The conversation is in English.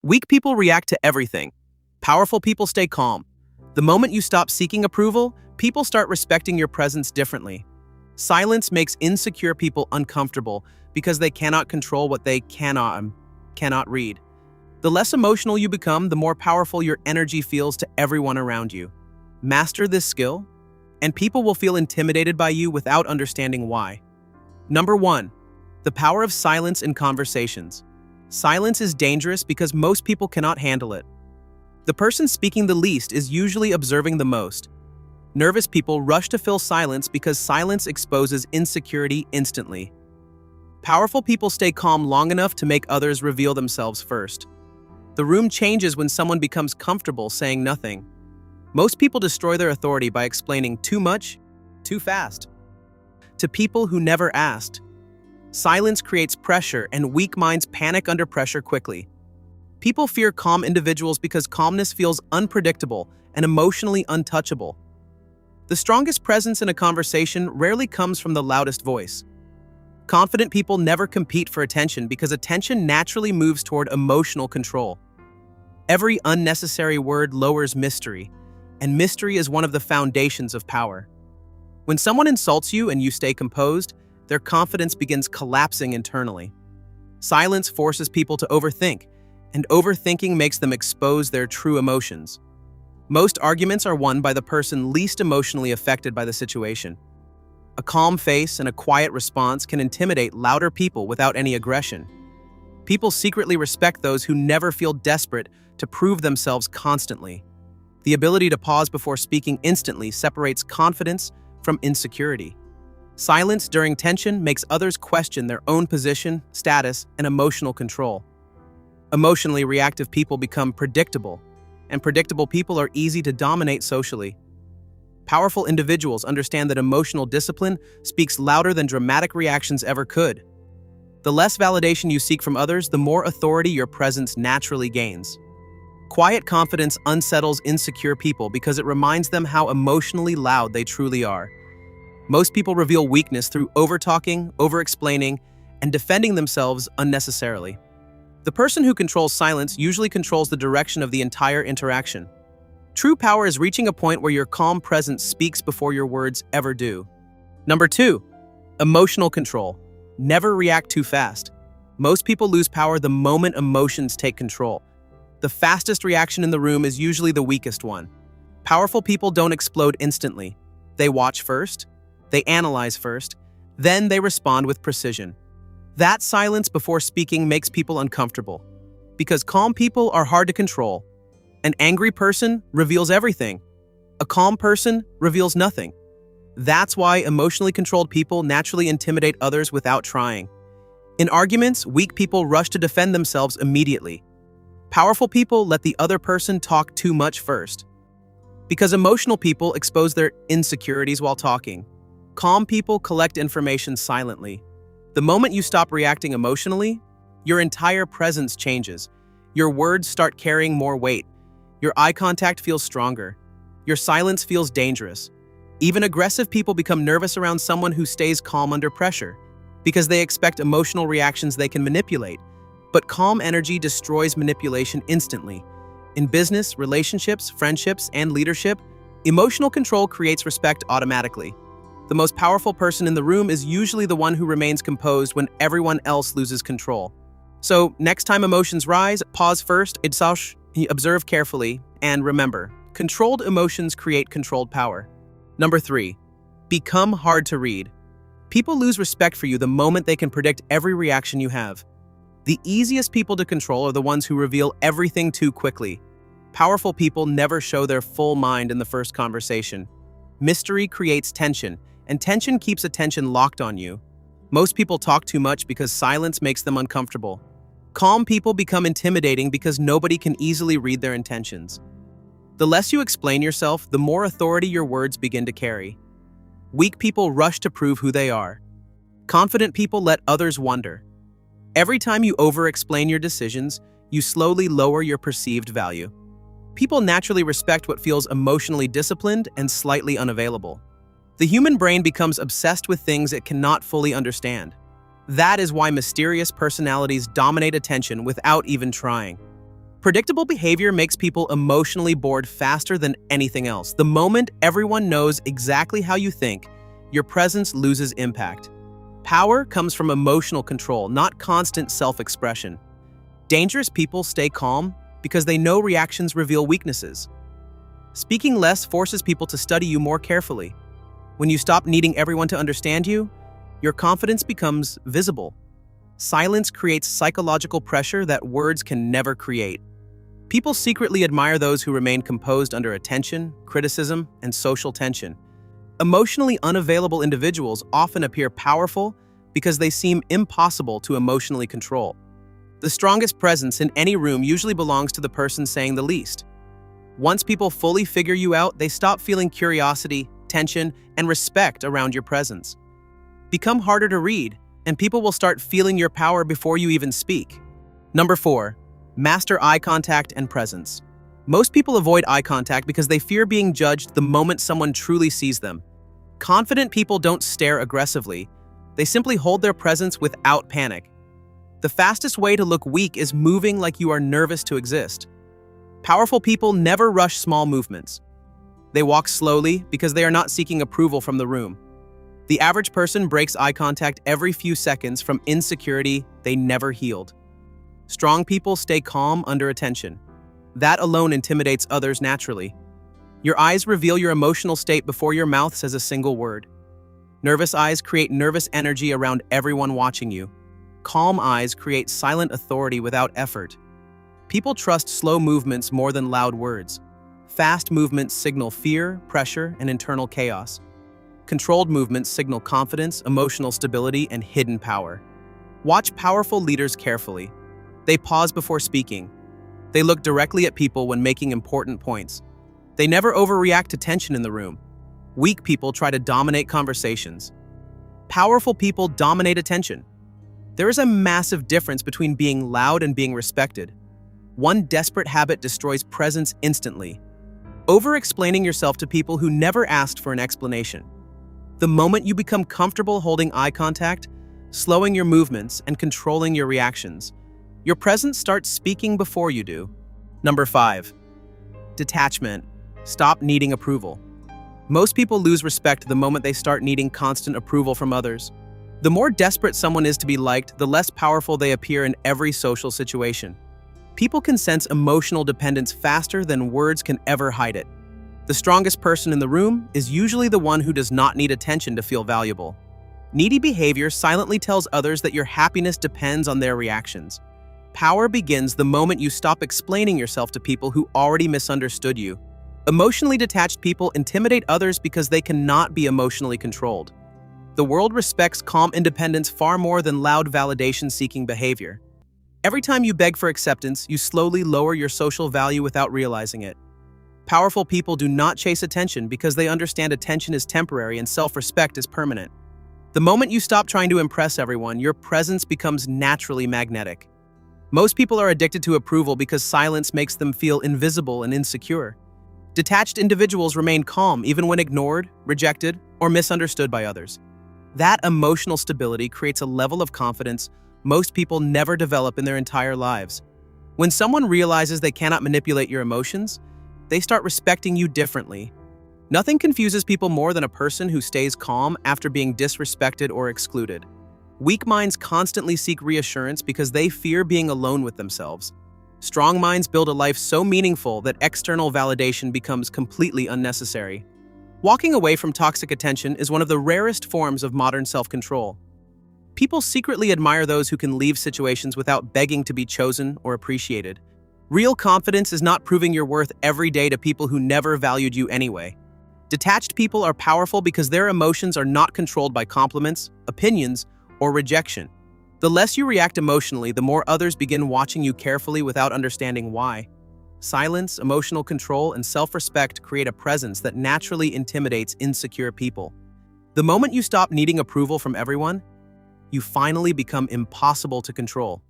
Weak people react to everything. Powerful people stay calm. The moment you stop seeking approval, people start respecting your presence differently. Silence makes insecure people uncomfortable because they cannot control what they cannot read. The less emotional you become, the more powerful your energy feels to everyone around you. Master this skill, and people will feel intimidated by you without understanding why. Number 1. The power of silence in conversations. Silence is dangerous because most people cannot handle it. The person speaking the least is usually observing the most. Nervous people rush to fill silence because silence exposes insecurity instantly. Powerful people stay calm long enough to make others reveal themselves first. The room changes when someone becomes comfortable saying nothing. Most people destroy their authority by explaining too much, too fast. To people who never asked. Silence creates pressure, and weak minds panic under pressure quickly. People fear calm individuals because calmness feels unpredictable and emotionally untouchable. The strongest presence in a conversation rarely comes from the loudest voice. Confident people never compete for attention because attention naturally moves toward emotional control. Every unnecessary word lowers mystery, and mystery is one of the foundations of power. When someone insults you and you stay composed, their confidence begins collapsing internally. Silence forces people to overthink, and overthinking makes them expose their true emotions. Most arguments are won by the person least emotionally affected by the situation. A calm face and a quiet response can intimidate louder people without any aggression. People secretly respect those who never feel desperate to prove themselves constantly. The ability to pause before speaking instantly separates confidence from insecurity. Silence during tension makes others question their own position, status, and emotional control. Emotionally reactive people become predictable, and predictable people are easy to dominate socially. Powerful individuals understand that emotional discipline speaks louder than dramatic reactions ever could. The less validation you seek from others, the more authority your presence naturally gains. Quiet confidence unsettles insecure people because it reminds them how emotionally loud they truly are. Most people reveal weakness through over-talking, over-explaining, and defending themselves unnecessarily. The person who controls silence usually controls the direction of the entire interaction. True power is reaching a point where your calm presence speaks before your words ever do. Number 2. Emotional control. Never react too fast. Most people lose power the moment emotions take control. The fastest reaction in the room is usually the weakest one. Powerful people don't explode instantly. They watch first, they analyze first, then they respond with precision. That silence before speaking makes people uncomfortable. Because calm people are hard to control. An angry person reveals everything. A calm person reveals nothing. That's why emotionally controlled people naturally intimidate others without trying. In arguments, weak people rush to defend themselves immediately. Powerful people let the other person talk too much first. Because emotional people expose their insecurities while talking. Calm people collect information silently. The moment you stop reacting emotionally, your entire presence changes. Your words start carrying more weight. Your eye contact feels stronger. Your silence feels dangerous. Even aggressive people become nervous around someone who stays calm under pressure, because they expect emotional reactions they can manipulate. But calm energy destroys manipulation instantly. In business, relationships, friendships, and leadership, emotional control creates respect automatically. The most powerful person in the room is usually the one who remains composed when everyone else loses control. So, next time emotions rise, pause first, observe carefully, and remember, controlled emotions create controlled power. Number 3. Become hard to read. People lose respect for you the moment they can predict every reaction you have. The easiest people to control are the ones who reveal everything too quickly. Powerful people never show their full mind in the first conversation. Mystery creates tension, and tension keeps attention locked on you. Most people talk too much because silence makes them uncomfortable. Calm people become intimidating because nobody can easily read their intentions. The less you explain yourself, the more authority your words begin to carry. Weak people rush to prove who they are. Confident people let others wonder. Every time you over-explain your decisions, you slowly lower your perceived value. People naturally respect what feels emotionally disciplined and slightly unavailable. The human brain becomes obsessed with things it cannot fully understand. That is why mysterious personalities dominate attention without even trying. Predictable behavior makes people emotionally bored faster than anything else. The moment everyone knows exactly how you think, your presence loses impact. Power comes from emotional control, not constant self-expression. Dangerous people stay calm because they know reactions reveal weaknesses. Speaking less forces people to study you more carefully. When you stop needing everyone to understand you, your confidence becomes visible. Silence creates psychological pressure that words can never create. People secretly admire those who remain composed under attention, criticism, and social tension. Emotionally unavailable individuals often appear powerful because they seem impossible to emotionally control. The strongest presence in any room usually belongs to the person saying the least. Once people fully figure you out, they stop feeling curiosity, tension, and respect around your presence. Become harder to read, and people will start feeling your power before you even speak. Number 4. Master eye contact and presence. Most people avoid eye contact because they fear being judged the moment someone truly sees them. Confident people don't stare aggressively. They simply hold their presence without panic. The fastest way to look weak is moving like you are nervous to exist. Powerful people never rush small movements. They walk slowly because they are not seeking approval from the room. The average person breaks eye contact every few seconds from insecurity they never healed. Strong people stay calm under attention. That alone intimidates others naturally. Your eyes reveal your emotional state before your mouth says a single word. Nervous eyes create nervous energy around everyone watching you. Calm eyes create silent authority without effort. People trust slow movements more than loud words. Fast movements signal fear, pressure, and internal chaos. Controlled movements signal confidence, emotional stability, and hidden power. Watch powerful leaders carefully. They pause before speaking. They look directly at people when making important points. They never overreact to tension in the room. Weak people try to dominate conversations. Powerful people dominate attention. There is a massive difference between being loud and being respected. One desperate habit destroys presence instantly. Over-explaining yourself to people who never asked for an explanation. The moment you become comfortable holding eye contact, slowing your movements, and controlling your reactions, your presence starts speaking before you do. Number 5. Detachment. Stop needing approval. Most people lose respect the moment they start needing constant approval from others. The more desperate someone is to be liked, the less powerful they appear in every social situation. People can sense emotional dependence faster than words can ever hide it. The strongest person in the room is usually the one who does not need attention to feel valuable. Needy behavior silently tells others that your happiness depends on their reactions. Power begins the moment you stop explaining yourself to people who already misunderstood you. Emotionally detached people intimidate others because they cannot be emotionally controlled. The world respects calm independence far more than loud validation-seeking behavior. Every time you beg for acceptance, you slowly lower your social value without realizing it. Powerful people do not chase attention because they understand attention is temporary and self-respect is permanent. The moment you stop trying to impress everyone, your presence becomes naturally magnetic. Most people are addicted to approval because silence makes them feel invisible and insecure. Detached individuals remain calm even when ignored, rejected, or misunderstood by others. That emotional stability creates a level of confidence most people never develop in their entire lives. When someone realizes they cannot manipulate your emotions, they start respecting you differently. Nothing confuses people more than a person who stays calm after being disrespected or excluded. Weak minds constantly seek reassurance because they fear being alone with themselves. Strong minds build a life so meaningful that external validation becomes completely unnecessary. Walking away from toxic attention is one of the rarest forms of modern self-control. People secretly admire those who can leave situations without begging to be chosen or appreciated. Real confidence is not proving your worth every day to people who never valued you anyway. Detached people are powerful because their emotions are not controlled by compliments, opinions, or rejection. The less you react emotionally, the more others begin watching you carefully without understanding why. Silence, emotional control, and self-respect create a presence that naturally intimidates insecure people. The moment you stop needing approval from everyone, you finally become impossible to control.